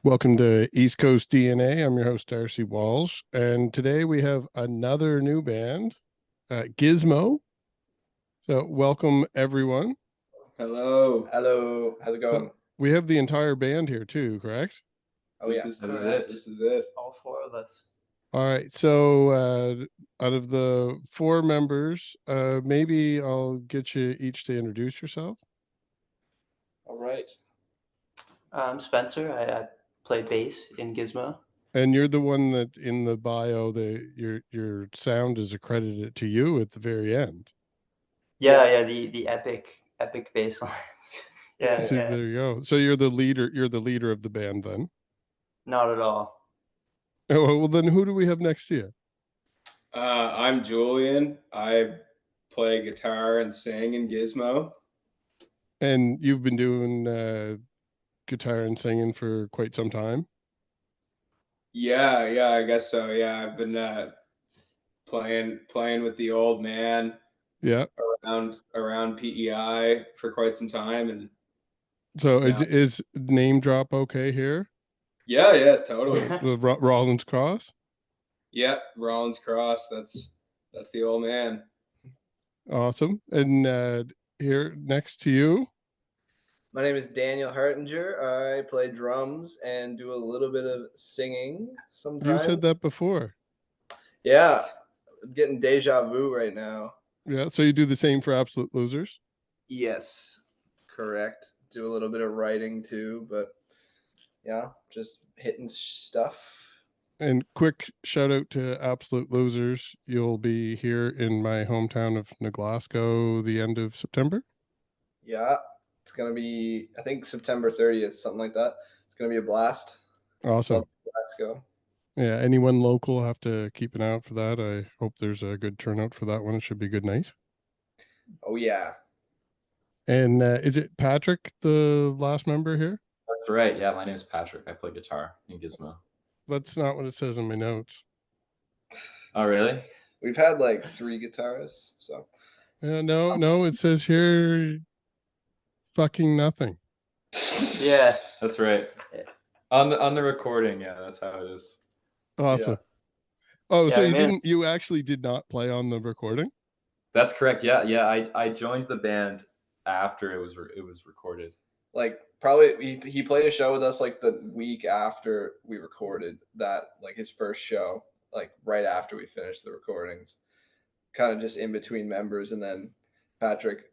Welcome to East Coast DNA. I'm your host, Darcy Walsh. And today we have another new band, Gizmo. So, welcome everyone. Hello. Hello, how's it going? So, we have the entire band here too, correct? Oh This yeah, is correct. it. This is it. All four of us. All right. So, out of the four members, maybe I'll get you each to introduce yourself. All right. I'm Spencer. I play bass in Gizmo. And you're the one that in the bio, your sound is accredited to you at the very end. Yeah, the epic bass lines. yeah, So yeah. there you go. So you're the leader. You're the leader of the band then. Not at all. Oh, well, then who do we have next to you? I'm Julian. I play guitar and sing in Gizmo. And you've been doing guitar and singing for quite some time. Yeah, I guess so. Yeah, I've been playing with the old man Yeah. around PEI for quite some time, and So yeah, is name drop okay here? yeah, totally. The Rollins Cross. Yeah, Rollins Cross. That's the old man. Awesome. And here next to you. My name is Daniel Hartinger. I play drums and do a little bit of singing sometimes. You said that before. Yeah, I'm getting deja vu right now. Yeah. So you do the same for Absolute Losers. Yes, correct. Do a little bit of writing too, but yeah, just hitting stuff. And quick shout out to Absolute Losers. You'll be here in my hometown of Naglasco the end of September. Yeah, it's gonna be I think September 30th, something like that. It's gonna be a blast. Awesome. Let's go. Yeah, anyone local have to keep an eye out for that. I hope there's a good turnout for that one. It should be a good night. Oh yeah. And is it Patrick, the last member here? That's right. Yeah, my name is Patrick. I play guitar in Gizmo. That's not what it says in my notes. Oh, really? We've had like 3 guitarists, so. No, it says here fucking nothing. Yeah. That's right. On the recording, yeah, that's how it is. Awesome. Yeah. Oh, Yeah, so I mean, you actually did not play on the recording? That's correct. Yeah. I joined the band after it was recorded. Like probably he played a show with us like the week after we recorded that, like his first show, like right after we finished the recordings, kind of just in between members, and then Patrick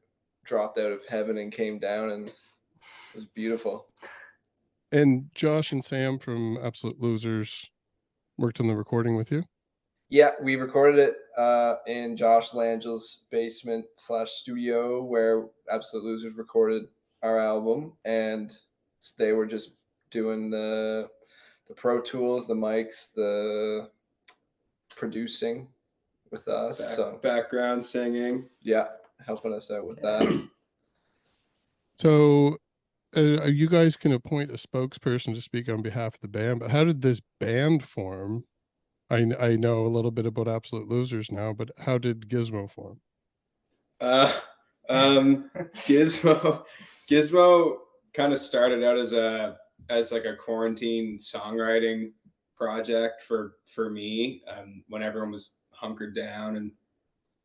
dropped out of heaven and came down, and it was beautiful. And Josh and Sam from Absolute Losers worked on the recording with you? Yeah, we recorded it in Josh Langille's basement / studio where Absolute Losers recorded our album, and they were just doing the Pro Tools, the mics, the producing with us. Background singing. Yeah, helping us out with that. So you guys can appoint a spokesperson to speak on behalf of the band, but how did this band form? I know a little bit about Absolute Losers now, but how did Gizmo form? Gizmo kind of started out as like a quarantine songwriting project for me. When everyone was hunkered down and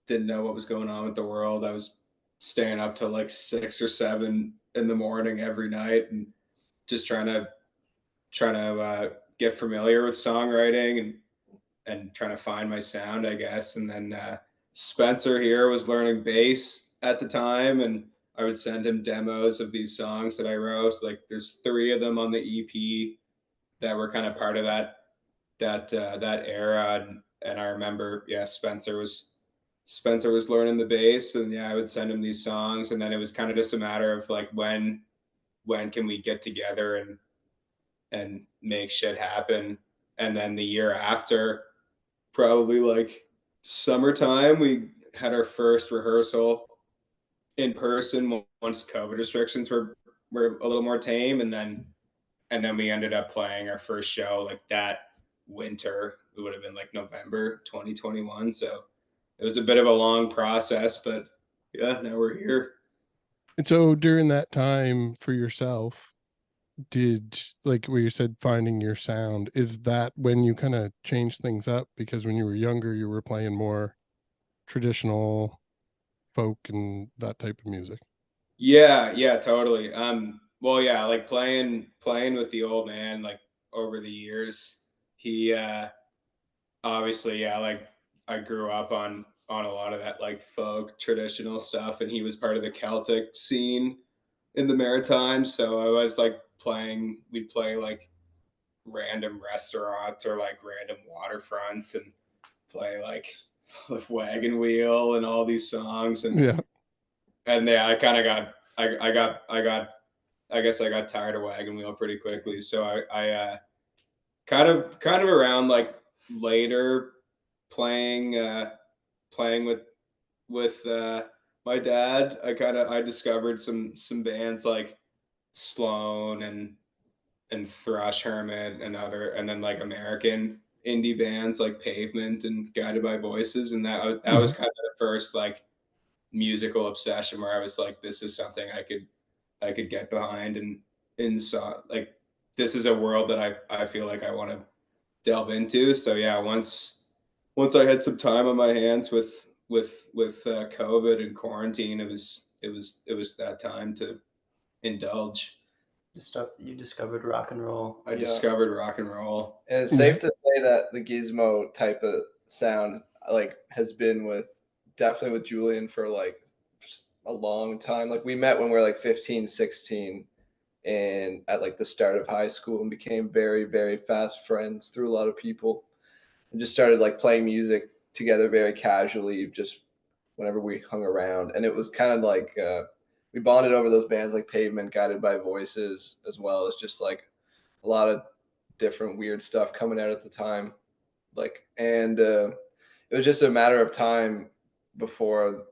didn't know what was going on with the world, I was staying up till like 6 or 7 in the morning every night and just trying to get familiar with songwriting and trying to find my sound, I guess. And then Spencer here was learning bass at the time, and I would send him demos of these songs that I wrote. Like there's 3 of them on the EP that were kind of part of that era, and I remember, yeah, Spencer was learning the bass, and yeah, I would send him these songs, and then it was kind of just a matter of like when can we get together and make shit happen. And then the year after, probably like summertime, we had our first rehearsal in person once COVID restrictions were a little more tame, and then we ended up playing our first show like that winter. It would have been like November 2021. So it was a bit of a long process, but yeah, now we're here. And so during that time for yourself, did, like where you said finding your sound, is that when you kind of changed things up? Because when you were younger, you were playing more traditional folk and that type of music. Yeah, totally. Well, yeah, like playing with the old man, like over the years, he obviously, yeah, like I grew up on a lot of that like folk traditional stuff, and he was part of the Celtic scene in the Maritimes. So I was like we'd play like random restaurants or like random waterfronts and play like with Wagon Wheel and all these songs, Yeah. and yeah, I kind of got I guess I got tired of Wagon Wheel pretty quickly. So I kind of around like later playing playing with my dad, I discovered some bands like Sloan and Thrush Hermit and other, and then like American indie bands like Pavement and Guided by Voices, and that was Mhm. kind of the first like musical obsession where I was like, this is something I could get behind, and so like this is a world that I feel like I want to delve into. So yeah, once I had some time on my hands with COVID and quarantine, it was that time to indulge. You discovered rock and roll. I Yeah. discovered rock and roll. And it's Yeah. safe to say that the Gizmo type of sound like has been with definitely with Julian for like just a long time. Like we met when we were like 15, 16 and at like the start of high school and became very, very fast friends through a lot of people and just started like playing music together very casually, just whenever we hung around. And it was kind of like we bonded over those bands like Pavement, Guided by Voices, as well as just like a lot of different weird stuff coming out at the time. Like, and it was just a matter of time before,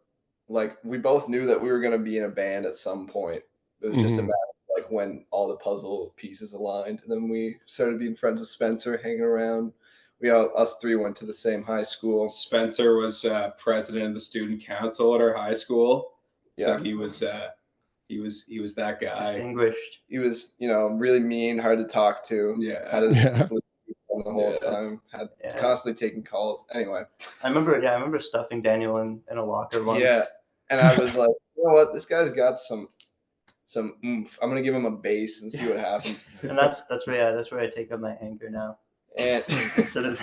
like, we both knew that we were going to be in a band at some point. It was just a Mhm. matter of like when all the puzzle pieces aligned. And then we started being friends with Spencer, hanging around. Us three went to the same high school. Spencer was president of the student council at our high school, so Yeah. he was that guy. Distinguished. He was, really mean, hard to talk to. Yeah. Had his Yeah. blue on the whole Yeah. time. Had Yeah. constantly taking calls. Anyway. I remember stuffing Daniel in a locker once. Yeah. And I was like, you know what? This guy's got some oomph. I'm gonna give him a bass and see what happens. And that's where I take up my anger now. And Instead of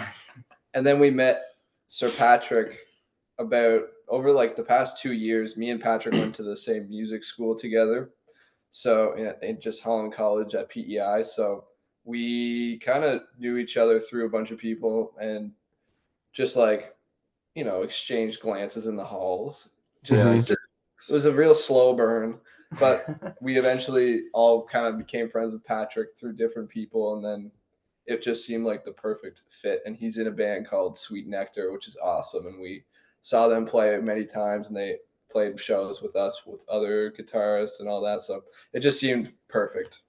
and then we met Sir Patrick about over like the past 2 years. Me and Patrick went to the same music school together. So in just Holland College at PEI. So we kind of knew each other through a bunch of people and just like, exchanged glances in the halls. Mhm. It was a real slow burn, but we eventually all kind of became friends with Patrick through different people, and then it just seemed like the perfect fit. And he's in a band called Sweet Nectar, which is awesome. And we saw them play many times, and they played shows with us with other guitarists and all that. So it just seemed perfect.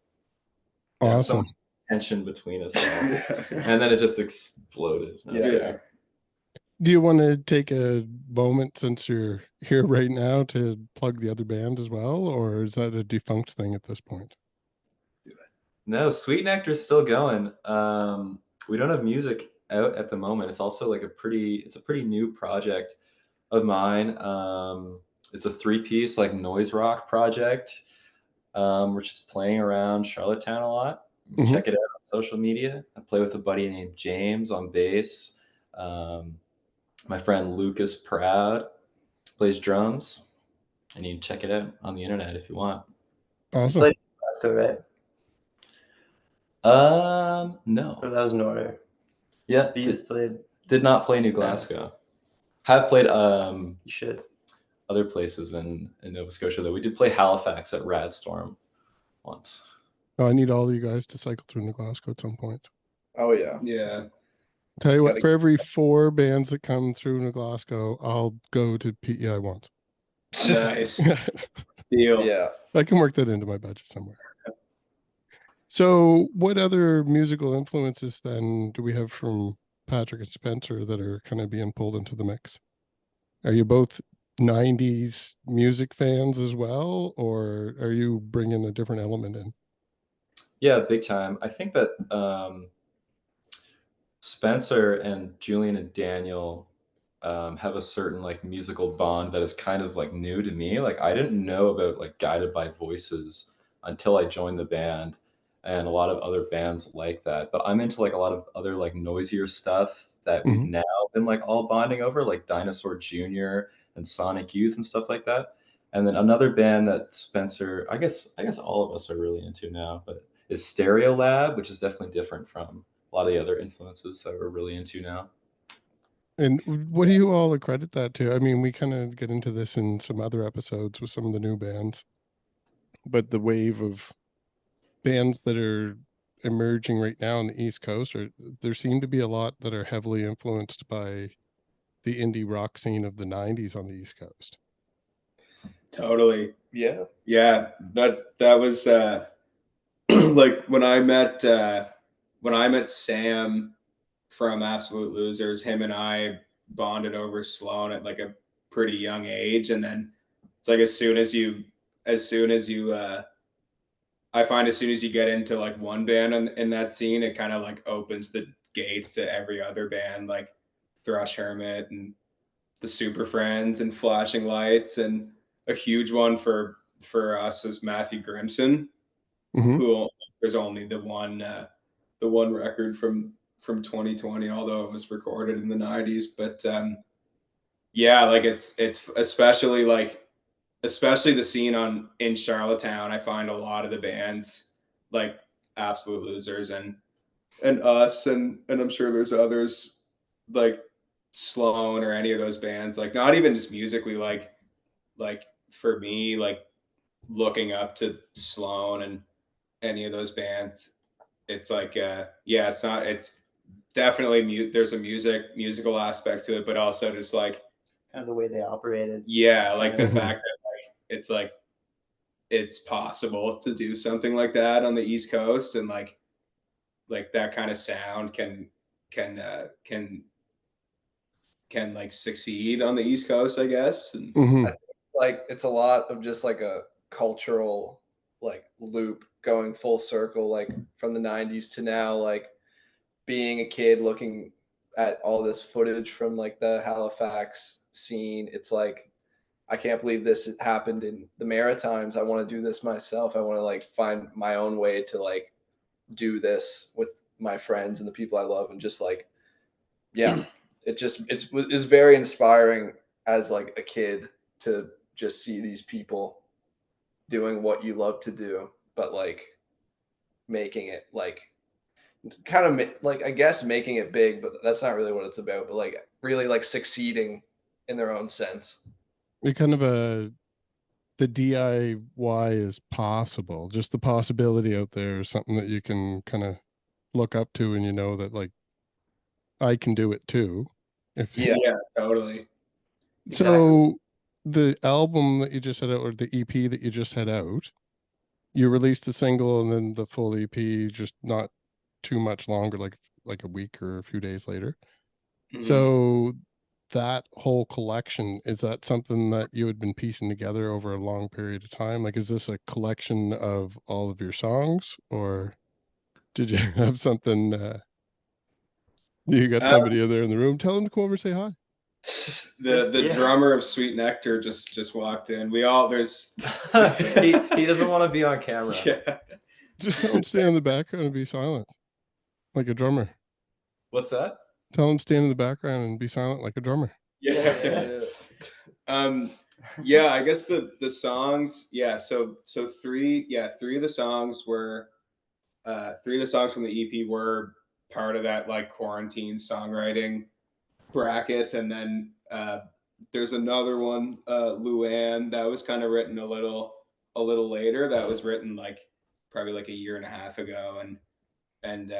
Yeah, so Awesome. much tension between us all. And then it just exploded. Yeah. Do you want to take a moment since you're here right now to plug the other band as well, or is that a defunct thing at this point? No, Sweet Nectar's still going. We don't have music out at the moment. It's also like it's a pretty new project of mine. It's a 3-piece like noise rock project. We're just playing around Charlottetown a lot. Mhm. Check it out on social media. I play with a buddy named James on bass. My friend Lucas Proud plays drums, and you can check it out on the internet if you want. Awesome. played Glasgow, right? No. Or that was Norder. Yeah, You played. did not play New Glasgow. Have played You should. other places in Nova Scotia though. We did play Halifax at Radstorm once. Oh, I need all of you guys to cycle through New Glasgow at some point. Oh yeah. Yeah. Tell you what, Gotta- for every 4 bands that come through New Glasgow, I'll go to PEI once. Nice. Deal. Yeah. I can work that into my budget somewhere. So, what other musical influences then do we have from Patrick and Spencer that are kind of being pulled into the mix? Are you both 90s music fans as well, or are you bringing a different element in? Yeah, big time. I think that Spencer and Julian and Daniel have a certain like musical bond that is kind of like new to me. Like I didn't know about like Guided by Voices until I joined the band, and a lot of other bands like that. But I'm into like a lot of other like noisier stuff that we've Mhm. now been like all bonding over, like Dinosaur Jr. and Sonic Youth and stuff like that. And then another band that Spencer, I guess all of us are really into now, but is Stereo Lab, which is definitely different from a lot of the other influences that we're really into now. And what do you all accredit that to? I mean, we kind of get into this in some other episodes with some of the new bands, but the wave of bands that are emerging right now on the East Coast, or there seem to be a lot that are heavily influenced by the indie rock scene of the 90s on the East Coast. Totally. Yeah. Yeah, that was like when I met Sam from Absolute Losers, him and I bonded over Sloan at like a pretty young age, and then it's like I find as soon as you get into like one band in that scene, it kind of like opens the gates to every other band, like Thrush Hermit and the Super Friends and Flashing Lights, and a huge one for us is Matthew Grimson, Mhm. who there's only the one record from 2020, although it was recorded in the 90s. But yeah, like it's especially the scene in Charlottetown. I find a lot of the bands like Absolute Losers and us, and I'm sure there's others like Sloan or any of those bands, like not even just musically, like for me, like looking up to Sloan and any of those bands, it's like yeah, it's definitely there's a musical aspect to it, but also just like Kind of the way they operated. yeah, like the Mhm. fact that like it's possible to do something like that on the East Coast, and like that kind of sound can uh can can like succeed on the East Coast, I guess. And Mhm. I think like it's a lot of just like a cultural like loop going full circle, like from the 90s to now, like being a kid looking at all this footage from like the Halifax scene. It's like I can't believe this happened in the Maritimes. I want to do this myself. I want to like find my own way to like do this with my friends and the people I love, and just like yeah, it's very inspiring as like a kid to just see these people doing what you love to do, but like making it like kind of like I guess making it big, but that's not really what it's about. But like really like succeeding in their own sense. It kind of the DIY is possible. Just the possibility out there is something that you can kind of look up to, and you know that like I can do it too. If Yeah, yeah, totally. exactly. so, the album that you just had out, or the EP that you just had out, you released a single and then the full EP just not too much longer, like a week or a few days later. Mhm. So that whole collection, is that something that you had been piecing together over a long period of time? Like, is this a collection of all of your songs, or did you have something? You got Uh, somebody in there in the room. Tell them to come over and say hi. the Yeah. drummer of Sweet Nectar just walked in. We all there's he doesn't want to be on camera. yeah. Just tell them to stay in the background and be silent, like a drummer. What's that? Tell them to stand in the background and be silent like a drummer. Yeah. Um, yeah, I guess the songs, yeah, so three of the songs were three of the songs from the EP were part of that like quarantine songwriting bracket, and then there's another one, Luanne, that was kind of written a little later. That was written like probably like a year and a half ago, and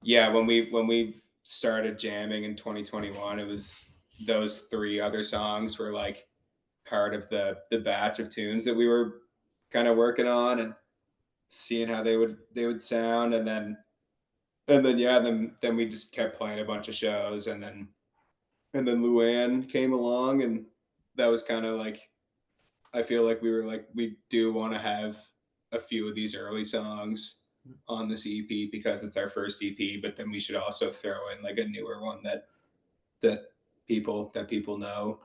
yeah, when we started jamming in 2021, it was those three other songs were like part of the batch of tunes that we were kind of working on and seeing how they would sound, and then yeah, then we just kept playing a bunch of shows, and then Luanne came along, and that was kind of like, I feel like we were like, we do want to have a few of these early songs on this EP because it's our first EP, but then we should also throw in like a newer one that people know.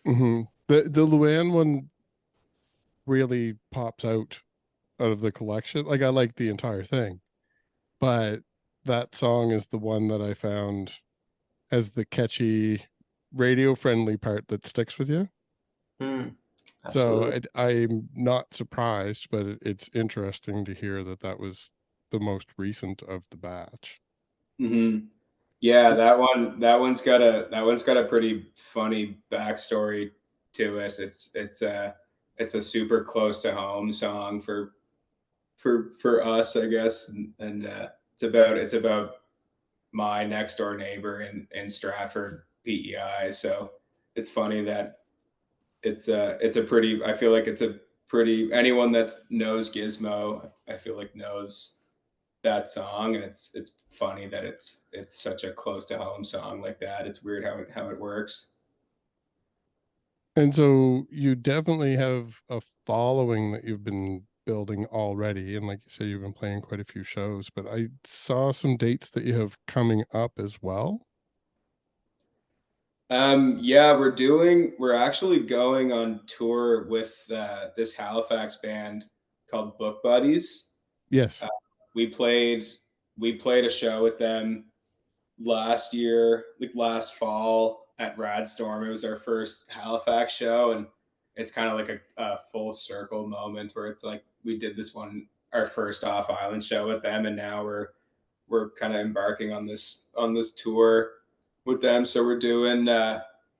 The Luanne one really pops out of the collection. Like I like the entire thing, but that song is the one that I found as the catchy, radio friendly part that sticks with you. So I'm not surprised, but it's interesting to hear that was the most recent of the batch. Yeah, that one's got a pretty funny backstory to it. It's a super close to home song for us, I guess, and it's about my next door neighbor in Stratford, PEI. So it's funny that it's a pretty, I feel like it's a pretty, anyone that knows Gizmo, I feel like knows that song, and it's funny that it's such a close to home song like that. It's weird how it works. And so you definitely have a following that you've been building already, and like you said, you've been playing quite a few shows, but I saw some dates that you have coming up as well. Yeah, we're actually going on tour with this Halifax band called Book Buddies. Yes. We played a show with them last year, like last fall at Radstorm. It was our first Halifax show, and it's kind of like a full circle moment where it's like we did this one, our first off island show with them, and now we're kind of embarking on this tour with them. So we're doing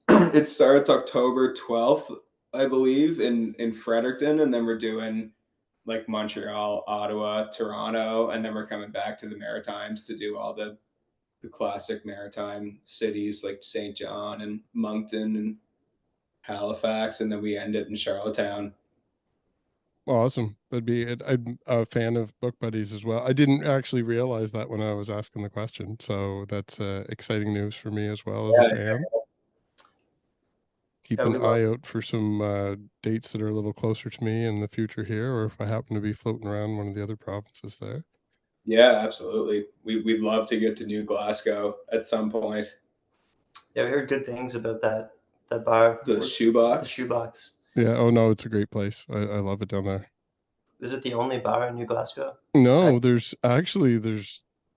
it starts October 12th, I believe, in Fredericton, and then we're doing like Montreal, Ottawa, Toronto, and then we're coming back to the Maritimes to do all the classic maritime cities like St. John and Moncton and Halifax, and then we end it in Charlottetown. Awesome. That'd be it. I'm a fan of Book Buddies as well. I didn't actually realize that when I was asking the question, so that's exciting news for me as well as a fan. Keep an eye out for some dates that are a little closer to me in the future here, or if I happen to be floating around one of the other provinces there. Yeah, absolutely. We'd love to get to New Glasgow at some point. Yeah, we heard good things about that bar. The Shoebox. The Shoebox. Yeah. Oh no, it's a great place. I love it down there. Is it the only bar in New Glasgow? No, there's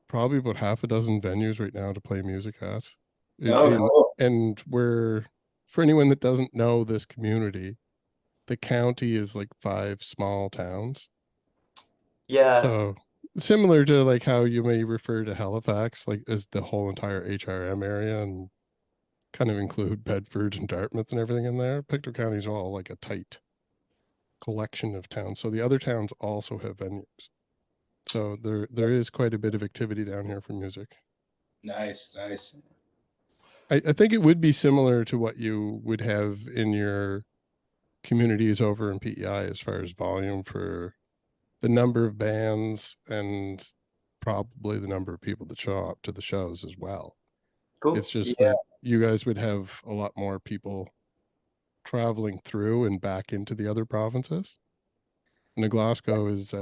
probably about half a dozen venues right now to play music at. Cool. And for anyone that doesn't know this community, the county is like 5 small towns. Yeah. So similar to like how you may refer to Halifax, like as the whole entire HRM area, and kind of include Bedford and Dartmouth and everything in there. Pictou County is all like a tight collection of towns. So the other towns also have venues. So there is quite a bit of activity down here for music. Nice. I think it would be similar to what you would have in your communities over in PEI as far as volume for the number of bands and probably the number of people that show up to the shows as well. Cool. It's just that you guys would have a lot more people traveling through and back into the other provinces. And Glasgow is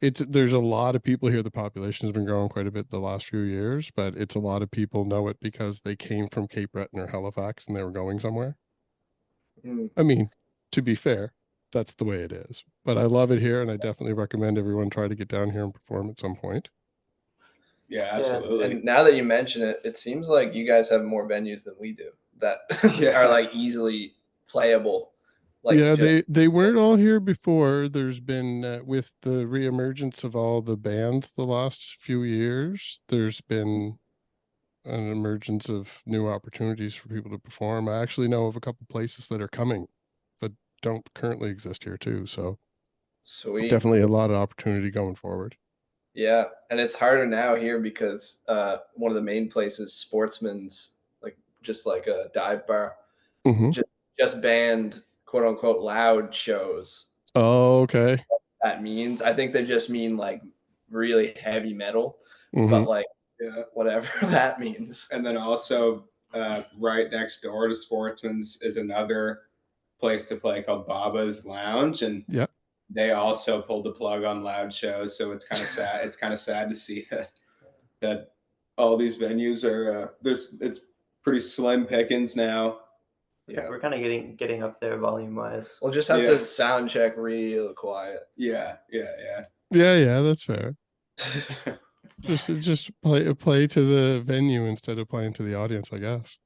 there's a lot of people here. The population has been growing quite a bit the last few years, but it's a lot of people know it because they came from Cape Breton or Halifax and they were going somewhere. I mean, to be fair, that's the way it is. But I love it here, and I definitely recommend everyone try to get down here and perform at some point. Yeah, absolutely. And now that you mention it, it seems like you guys have more venues than we do that are like easily playable. Like yeah, they weren't all here before. There's been with the reemergence of all the bands the last few years, there's been an emergence of new opportunities for people to perform. I actually know of a couple places that are coming that don't currently exist here too. So sweet. Definitely a lot of opportunity going forward. Yeah, and it's harder now here because one of the main places, Sportsman's, like just like a dive bar, just banned quote unquote loud shows. Oh, okay. What that means, I think they just mean like really heavy metal, but like whatever that means. And then also right next door to Sportsman's is another place to play called Baba's Lounge, and they also pulled the plug on loud shows, so it's kind of sad. It's kind of sad to see that all these venues are it's pretty slim pickings now. Yeah. We're kind of getting up there volume wise. We'll just have Yeah. to sound check real quiet. Yeah. Yeah, that's fair. Just play to the venue instead of playing to the audience, I guess.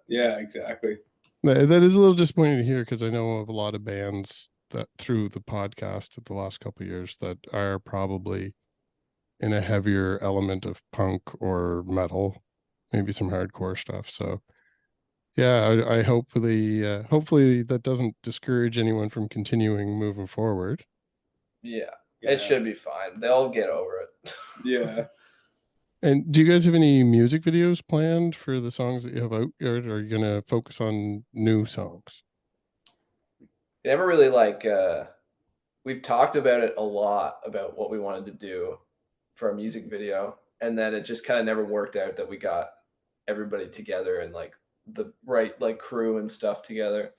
Yeah, exactly. That is a little disappointing to hear, because I know of a lot of bands that through the podcast of the last couple of years that are probably in a heavier element of punk or metal, maybe some hardcore stuff. So yeah, I hopefully that doesn't discourage anyone from continuing moving forward. Yeah. It should be fine. They'll get over it. Yeah. And do you guys have any music videos planned for the songs that you have out, or are you gonna focus on new songs? Never really we've talked about it a lot about what we wanted to do for a music video, and then it just kind of never worked out that we got everybody together and like the right like crew and stuff together.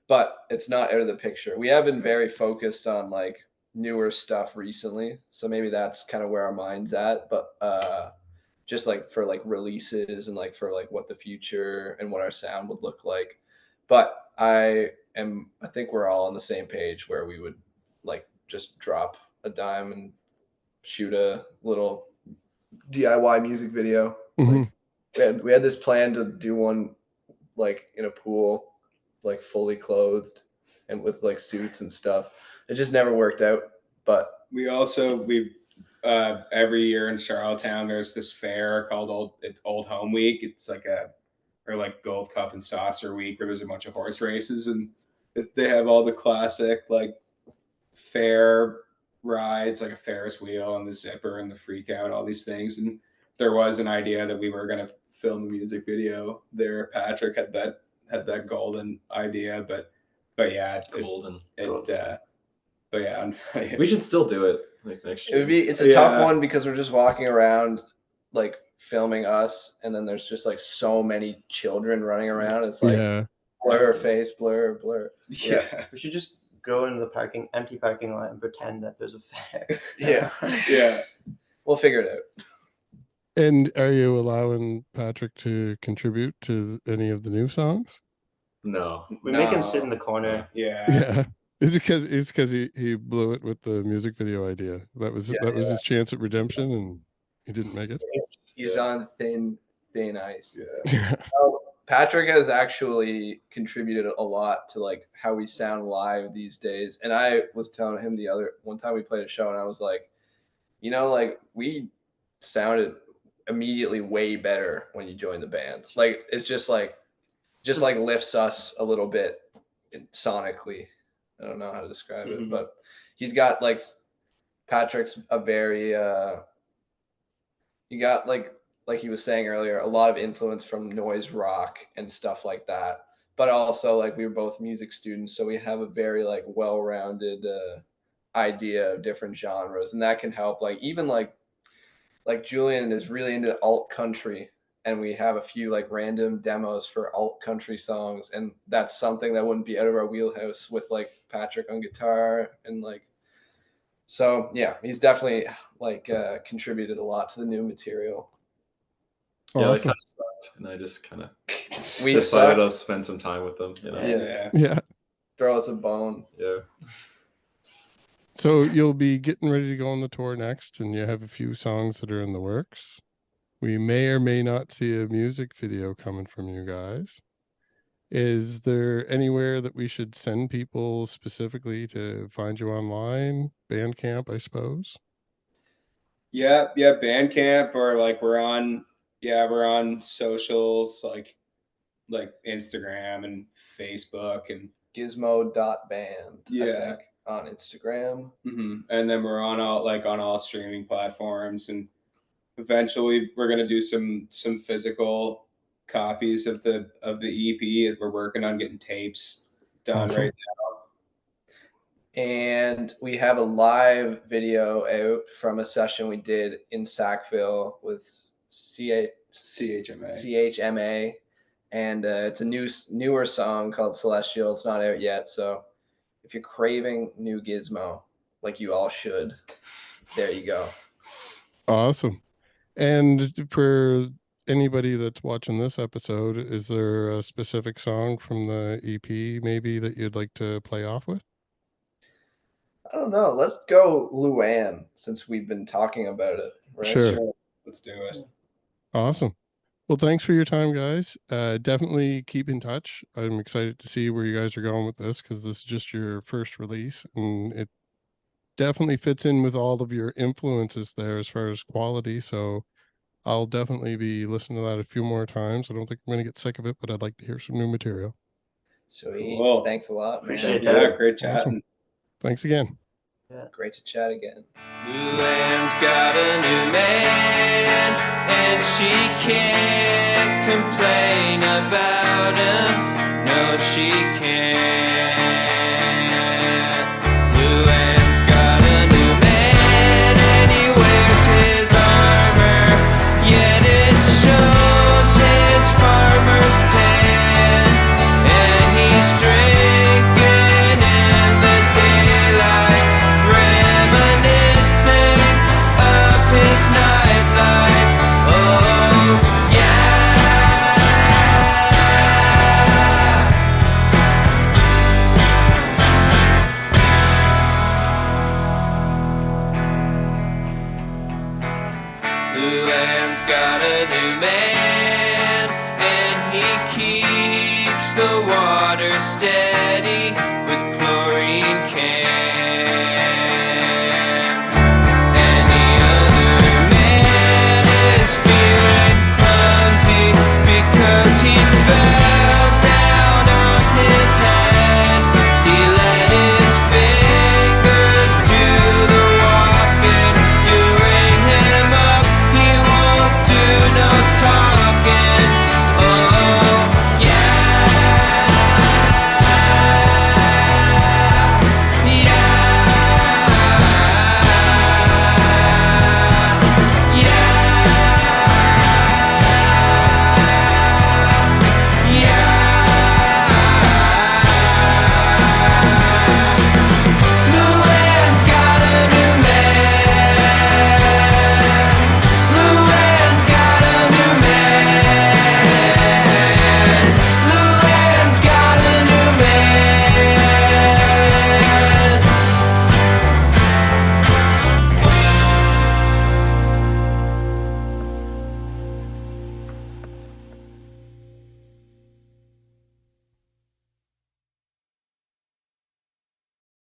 But it's not out of the picture. We have been very focused on like newer stuff recently, so maybe that's kind of where our mind's at. But just like for like releases and like for like what the future and what our sound would look like. But I think we're all on the same page where we would like just drop a dime and shoot a little DIY music video. Mhm. Like we had this plan to do one like in a pool, like fully clothed and with like suits and stuff. It just never worked out. But We every year in Charlottetown there's this fair called Old Home Week. It's like like Gold Cup and Saucer Week, where there's a bunch of horse races, and they have all the classic like fair rides, like a Ferris wheel and the zipper and the freak out, all these things. And there was an idea that we were gonna film a music video there. Patrick had that golden idea, but yeah, Golden. but yeah, We should still do it like next year. it's a tough one because we're just walking around like filming us, and then there's just like so many children running around. It's like Yeah. blur face, blur. yeah. We should just go into the empty parking lot and pretend that there's a fair. Yeah. We'll figure it out. And are you allowing Patrick to contribute to any of the new songs? No. We make him sit in the corner. Yeah. Yeah. It's because he blew it with the music video idea. That was his chance at redemption, and he didn't make it. He's on thin ice. Yeah. Patrick has actually contributed a lot to like how we sound live these days. And I was telling him one time we played a show, and I was like, like we sounded immediately way better when you join the band. Like it's just like lifts us a little bit sonically. I don't know how to describe it, but he's got like Patrick's a very you got like he was saying earlier, a lot of influence from noise rock and stuff like that. But also like we were both music students, so we have a very like well-rounded idea of different genres, and that can help. Like even like Julian is really into alt country, and we have a few like random demos for alt country songs, and that's something that wouldn't be out of our wheelhouse with like Patrick on guitar. And like, so yeah, he's definitely like contributed a lot to the new material. Yeah, Awesome. that kind of sucked, and I just kind of We decided sucked. to spend some time with them. Yeah. Throw us a bone. Yeah. So you'll be getting ready to go on the tour next, and you have a few songs that are in the works. We may or may not see a music video coming from you guys. Is there anywhere that we should send people specifically to find you online? Bandcamp, I suppose. Yeah, Bandcamp, or like we're on socials like Instagram and Facebook and Gizmo.band. Yeah. I think, on Instagram. And then we're on all streaming platforms, and eventually we're gonna do some physical copies of the EP. We're working on getting tapes done Awesome. right And we have a live video out from a session we did in Sackville with CHMA. And it's a newer song called Celestial. It's not out yet, so if you're craving new Gizmo, like you all should. There you go. Awesome. And for anybody that's watching this episode, is there a specific song from the EP maybe that you'd like to play off with? I don't know. Let's go Luanne since we've been talking about it. Right? Sure. Let's do it. Awesome. Well, thanks for your time, guys. Definitely keep in touch. I'm excited to see where you guys are going with this because this is just your first release, and it definitely fits in with all of your influences there as far as quality. So I'll definitely be listening to that a few more times. I don't think I'm going to get sick of it, but I'd like to hear some new material. Sweet. Cool. Thanks a lot, man. Appreciate Yeah, great chatting. Awesome. Thanks again. Great to chat again. Luanne's got a new man, and she can't complain about him. No, she can't. Luanne's got a new man, and he wears his armor, yet it shows his farmer's tan, and he's drinking in the daylight, reminiscing of his nightlife. Oh, yeah. Luanne's got a new man, and he keeps the water steady.